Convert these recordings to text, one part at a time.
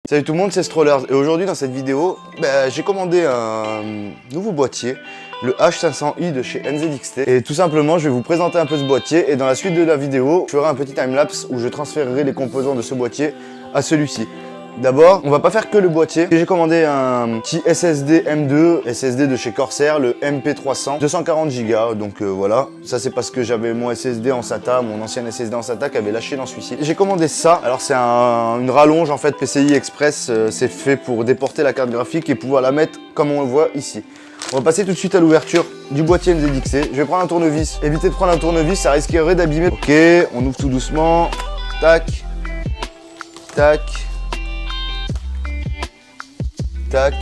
Salut tout le monde, c'est Strollers et aujourd'hui dans cette vidéo, j'ai commandé un nouveau boîtier, le H500i de chez NZXT. Et tout simplement, je vais vous présenter un peu ce boîtier et dans la suite de la vidéo, je ferai un petit timelapse où je transférerai les composants de ce boîtier à celui-ci. D'abord, on va pas faire que le boîtier. J'ai commandé un petit SSD M2, SSD de chez Corsair, le MP300, 240 Go. Donc voilà, ça c'est parce que j'avais mon SSD en SATA, mon ancien SSD en SATA qui avait lâché dans celui-ci. J'ai commandé ça. Alors c'est une rallonge en fait PCI Express. C'est fait pour déporter la carte graphique et pouvoir la mettre comme on le voit ici. On va passer tout de suite à l'ouverture du boîtier NZXT. Je vais prendre un tournevis. Évitez de prendre un tournevis, ça risquerait d'abîmer. Ok, on ouvre tout doucement. Tac, tac. Tac.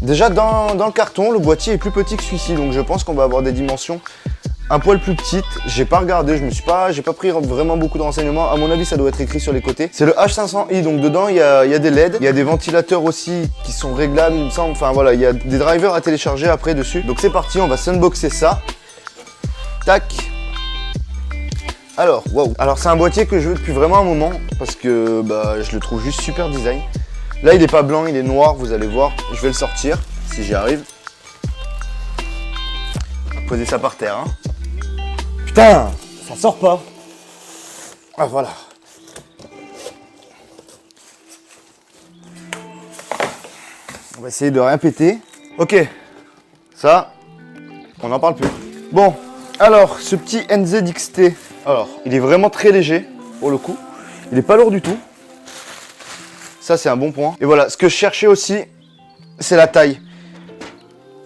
Déjà dans le carton, le boîtier est plus petit que celui-ci, donc je pense qu'on va avoir des dimensions un poil plus petites. J'ai pas regardé, j'ai pas pris vraiment beaucoup de renseignements. À mon avis, ça doit être écrit sur les côtés. C'est le H500i, donc dedans il y a des LED, il y a des ventilateurs aussi qui sont réglables, il me semble. Enfin voilà, il y a des drivers à télécharger après dessus. Donc c'est parti, on va s'unboxer ça. Tac. Alors, waouh. Alors c'est un boîtier que je veux depuis vraiment un moment parce que je le trouve juste super design. Là, il n'est pas blanc, il est noir, vous allez voir. Je vais le sortir, si j'y arrive. On va poser ça par terre. Hein. Putain, ça sort pas. Ah, voilà. On va essayer de rien péter. Ok, ça, on n'en parle plus. Bon, alors, ce petit NZXT, alors, il est vraiment très léger, pour le coup. Il n'est pas lourd du tout. Ça, c'est un bon point. Et voilà, ce que je cherchais aussi, c'est la taille.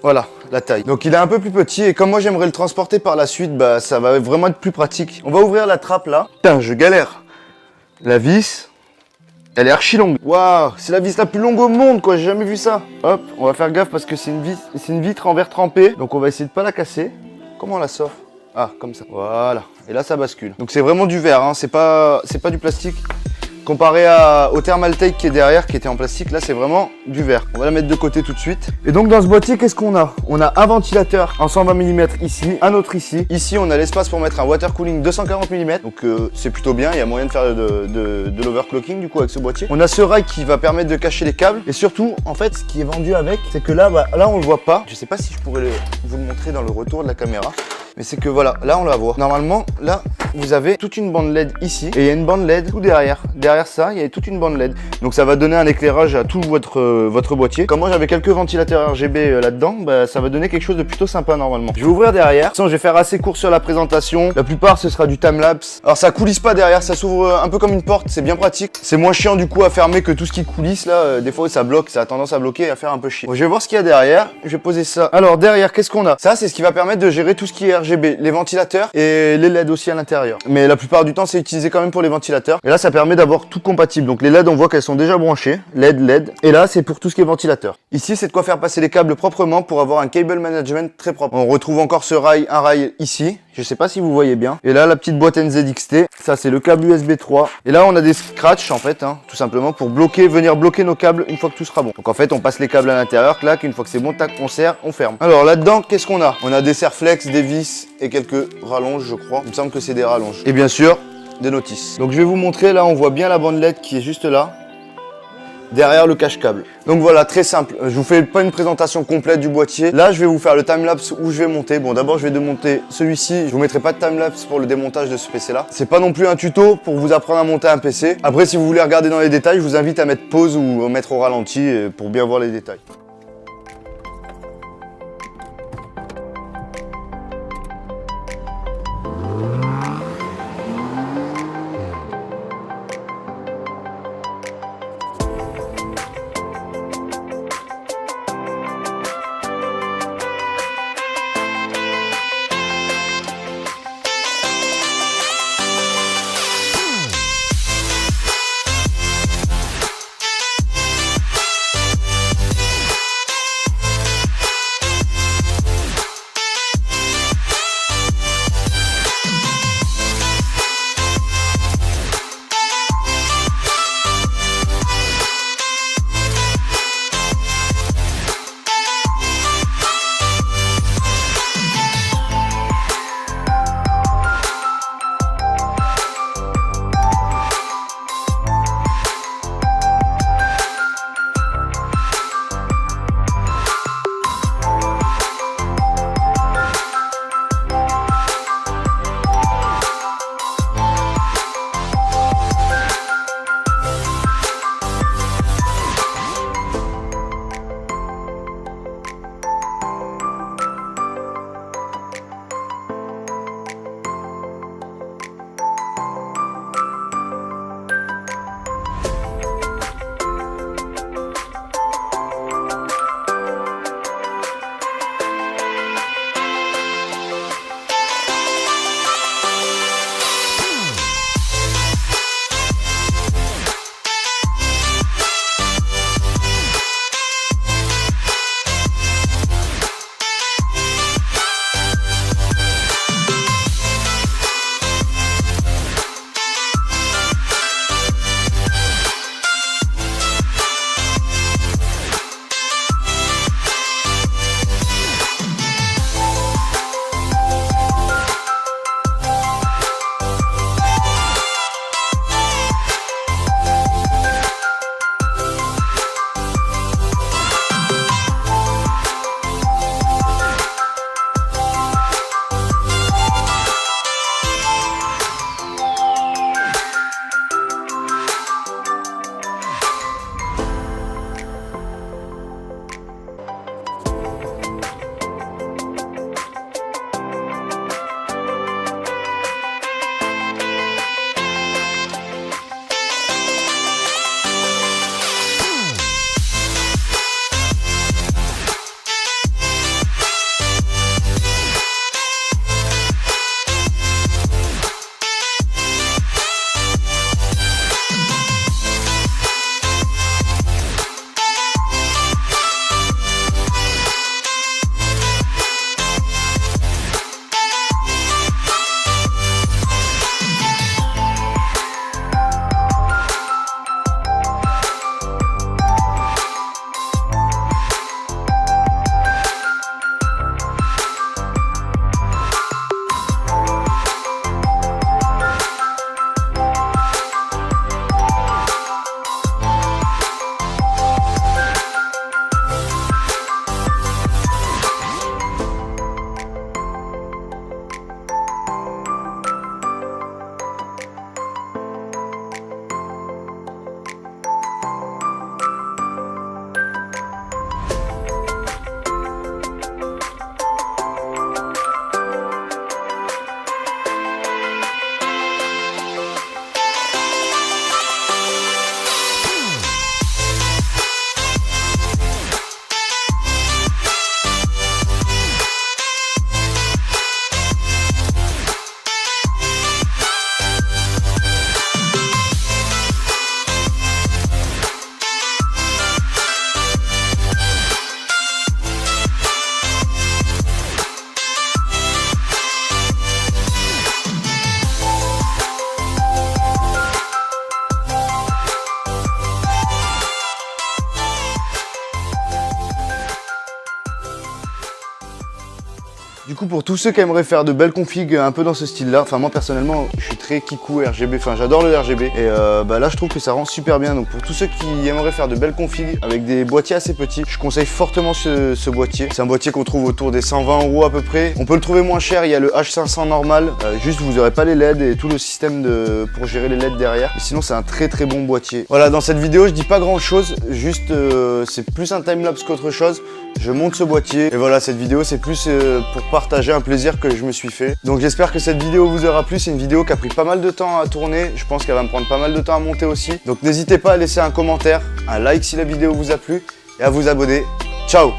Voilà, la taille. Donc, il est un peu plus petit. Et comme moi, j'aimerais le transporter par la suite, ça va vraiment être plus pratique. On va ouvrir la trappe, là. Putain, je galère. La vis, elle est archi longue. Waouh, c'est la vis la plus longue au monde, quoi. J'ai jamais vu ça. Hop, on va faire gaffe parce que c'est une vitre en verre trempé. Donc, on va essayer de pas la casser. Comment on la sort? Ah, comme ça. Voilà. Et là, ça bascule. Donc, c'est vraiment du verre, hein. C'est pas du plastique. Comparé au Thermaltake qui est derrière, qui était en plastique, là c'est vraiment du verre. On va la mettre de côté tout de suite. Et donc dans ce boîtier, qu'est-ce qu'on a? On a un ventilateur en 120 mm ici, un autre ici. Ici on a l'espace pour mettre un water cooling 240 mm. Donc c'est plutôt bien, il y a moyen de faire de l'overclocking du coup avec ce boîtier. On a ce rail qui va permettre de cacher les câbles. Et surtout, en fait, ce qui est vendu avec, c'est que là, là on le voit pas. Je sais pas si je pourrais vous le montrer dans le retour de la caméra. Mais c'est que voilà, là on la voit. Normalement, là, vous avez toute une bande LED ici. Et il y a une bande LED tout derrière. Derrière ça, il y a toute une bande LED. Donc ça va donner un éclairage à tout votre boîtier. Comme moi j'avais quelques ventilateurs RGB là-dedans, ça va donner quelque chose de plutôt sympa normalement. Je vais ouvrir derrière. Sinon, je vais faire assez court sur la présentation. La plupart, ce sera du timelapse. Alors ça coulisse pas derrière, ça s'ouvre un peu comme une porte. C'est bien pratique. C'est moins chiant du coup à fermer que tout ce qui coulisse là. Des fois, ça bloque, ça a tendance à bloquer et à faire un peu chier. Bon, je vais voir ce qu'il y a derrière. Je vais poser ça. Alors derrière, qu'est-ce qu'on a? Ça, c'est ce qui va permettre de gérer tout ce qui est RGB, les ventilateurs et les LED aussi à l'intérieur. Mais la plupart du temps, c'est utilisé quand même pour les ventilateurs. Et là, ça permet d'avoir tout compatible. Donc les LED, on voit qu'elles sont déjà branchées. LED. Et là, c'est pour tout ce qui est ventilateur. Ici, c'est de quoi faire passer les câbles proprement pour avoir un cable management très propre. On retrouve encore un rail ici. Je sais pas si vous voyez bien. Et là, la petite boîte NZXT. Ça, c'est le câble USB 3. Et là, on a des scratchs, en fait, tout simplement pour venir bloquer nos câbles une fois que tout sera bon. Donc en fait, on passe les câbles à l'intérieur, clac, une fois que c'est bon, tac, on serre, on ferme. Alors là-dedans, qu'est-ce qu'on a? On a des serre-flex, des vis et quelques rallonges, je crois. Il me semble que c'est des rallonges. Et bien sûr, des notices. Donc je vais vous montrer, là, on voit bien la bande LED qui est juste là. Derrière le cache-câble. Donc voilà, très simple. Je vous fais pas une présentation complète du boîtier. Là, je vais vous faire le timelapse où je vais monter. Bon, d'abord, je vais démonter celui-ci. Je vous mettrai pas de timelapse pour le démontage de ce PC-là. C'est pas non plus un tuto pour vous apprendre à monter un PC. Après, si vous voulez regarder dans les détails, je vous invite à mettre pause ou mettre au ralenti pour bien voir les détails. Du coup, pour tous ceux qui aimeraient faire de belles configs un peu dans ce style-là, enfin moi personnellement, je suis très kikou RGB, enfin j'adore le RGB. Et là, je trouve que ça rend super bien. Donc pour tous ceux qui aimeraient faire de belles configs avec des boîtiers assez petits, je conseille fortement ce boîtier. C'est un boîtier qu'on trouve autour des 120 € à peu près. On peut le trouver moins cher, il y a le H500 normal. Juste, vous n'aurez pas les LED et tout le système pour gérer les LED derrière. Et sinon, c'est un très très bon boîtier. Voilà, dans cette vidéo, je dis pas grand chose, juste c'est plus un timelapse qu'autre chose. Je monte ce boîtier et voilà, cette vidéo c'est plus pour partager un plaisir que je me suis fait. Donc j'espère que cette vidéo vous aura plu. C'est une vidéo qui a pris pas mal de temps à tourner. Je pense qu'elle va me prendre pas mal de temps à monter aussi. Donc n'hésitez pas à laisser un commentaire, un like si la vidéo vous a plu et à vous abonner. Ciao!